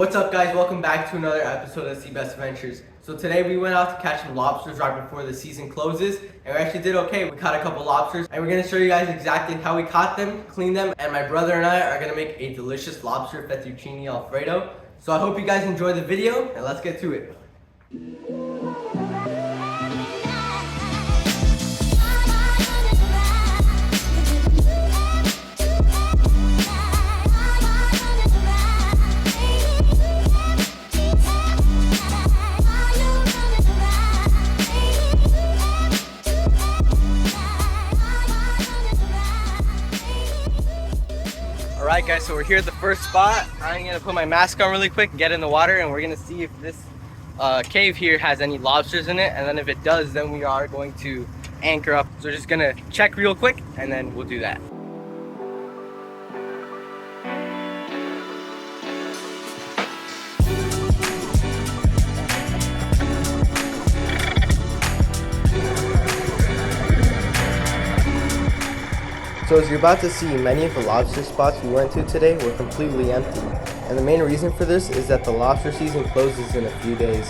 What's up, guys? Welcome back to another episode of Sea Best Adventures. So today we went out to catch some lobsters right before the season closes, and we actually did okay. We caught a couple lobsters, and we're gonna show you guys exactly how we caught them, cleaned them, and my brother and I are gonna make a delicious lobster fettuccine alfredo. So I hope you guys enjoy the video, and let's get to it. Alright guys, so we're here at the first spot. I'm gonna put my mask on really quick, get in the water, and we're gonna see if this cave here has any lobsters in it, and then if it does, then we are going to anchor up. So we're just gonna check real quick, and then we'll do that. So as you're about to see, many of the lobster spots we went to today were completely empty, and the main reason for this is that the lobster season closes in a few days.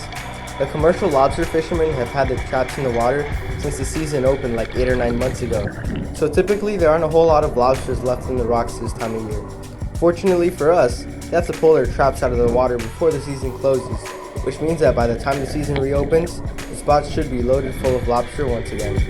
The commercial lobster fishermen have had their traps in the water since the season opened like 8 or 9 months ago, so typically there aren't a whole lot of lobsters left in the rocks this time of year. Fortunately for us, they have to pull their traps out of the water before the season closes, which means that by the time the season reopens, the spots should be loaded full of lobster once again.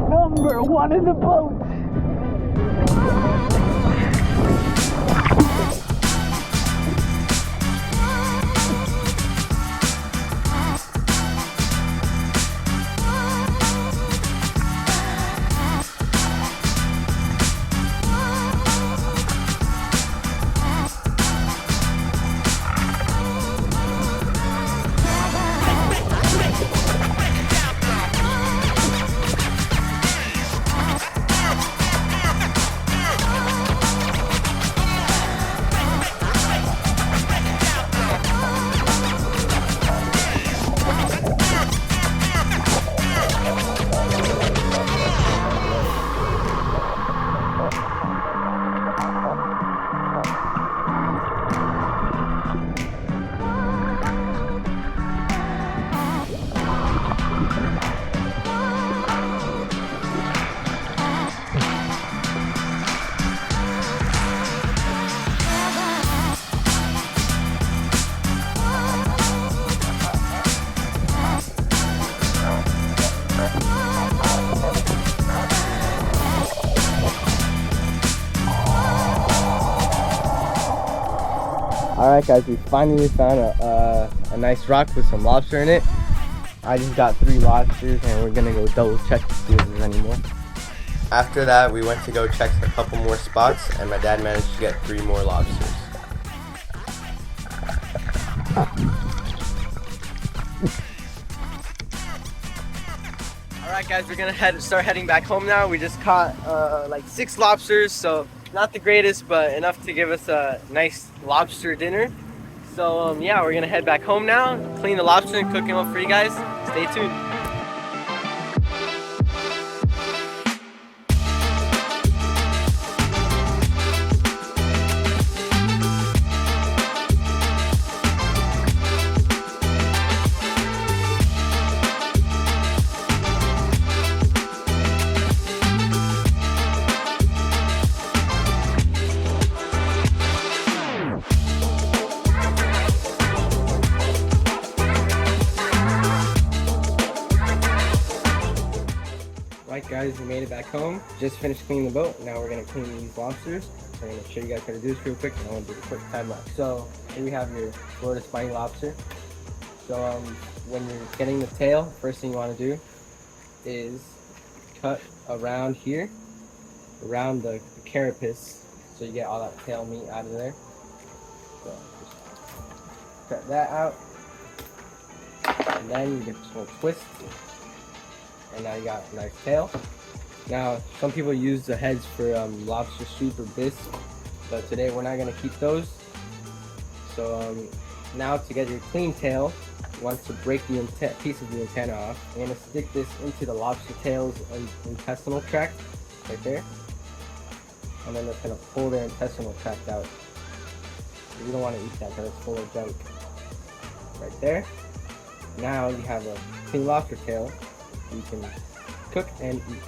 Number one in the boat! Alright guys, we finally found a nice rock with some lobster in it. I just got 3 lobsters and we're gonna go double check to see if there's any more. After that, we went to go check a couple more spots and my dad managed to get 3 more lobsters. Alright guys, we're gonna start heading back home now. We just caught like 6 lobsters, so not the greatest, but enough to give us a nice lobster dinner. So yeah, we're gonna head back home now, clean the lobster and cook them up for you guys. Stay tuned. guys, we made it back home. Just finished cleaning the boat. Now we're gonna clean these lobsters. I'm gonna show you guys how to do this real quick, and I want to do a quick time lapse. So here we have your Florida spiny lobster. So when you're getting the tail, first thing you want to do is cut around here, around the carapace, so you get all that tail meat out of there. So just cut that out, and then you get this little twist, and now you got a nice tail. Now some people use the heads for lobster soup or bisque, but today we're not going to keep those. So now to get your clean tail, you want to break the piece of the antenna off. I'm going to stick this into the lobster tail's intestinal tract right there, and then it's going to pull their intestinal tract out. You don't want to eat that because it's full of junk. Right there. Now you have a clean lobster tail you can cook and eat.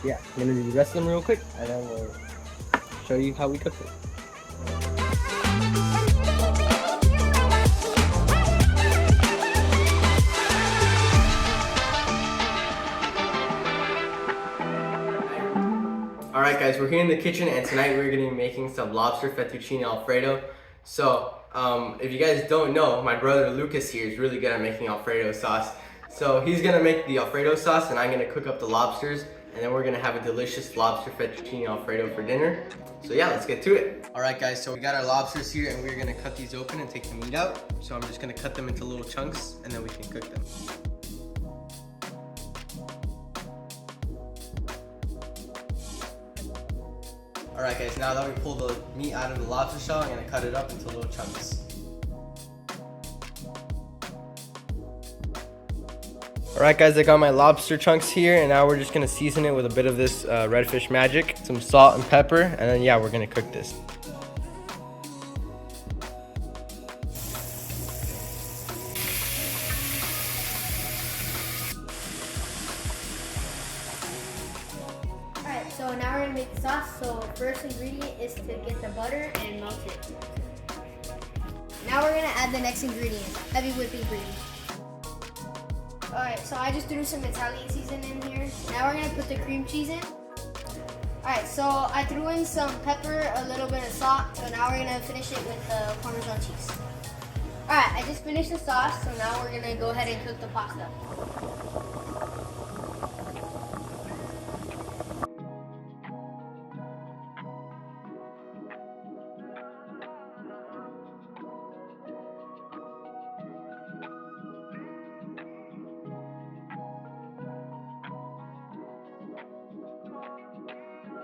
Yeah, I'm going to do the rest of them real quick, and then we'll show you how we cook them. Alright guys, we're here in the kitchen, and tonight we're going to be making some lobster fettuccine alfredo. So, if you guys don't know, my brother Lucas here is really good at making alfredo sauce. So he's going to make the alfredo sauce, and I'm going to cook up the lobsters, and then we're going to have a delicious lobster fettuccine alfredo for dinner. So yeah, let's get to it. Alright guys, so we got our lobsters here, and we're going to cut these open and take the meat out. So I'm just going to cut them into little chunks, and then we can cook them. Alright guys, now that we pulled the meat out of the lobster shell, I'm going to cut it up into little chunks. Alright guys, I got my lobster chunks here, and now we're just going to season it with a bit of this redfish magic, some salt and pepper, and then yeah, we're going to cook this. Alright, so now we're going to make the sauce. So first ingredient is to get the butter and melt it. Now we're going to add the next ingredient, heavy whipping cream. Alright, so I just threw some Italian seasoning in here. Now we're going to put the cream cheese in. Alright, so I threw in some pepper, a little bit of salt, so now we're going to finish it with the Parmesan cheese. Alright, I just finished the sauce, so now we're going to go ahead and cook the pasta.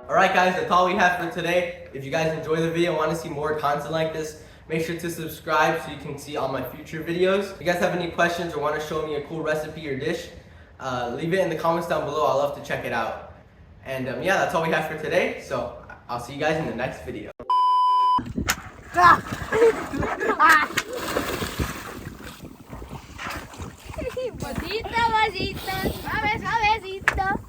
Alright guys, that's all we have for today. If you guys enjoyed the video and want to see more content like this, make sure to subscribe so you can see all my future videos. If you guys have any questions or want to show me a cool recipe or dish, leave it in the comments down below. I'll love to check it out. And yeah, that's all we have for today. So I'll see you guys in the next video. Suavecito, suavecito.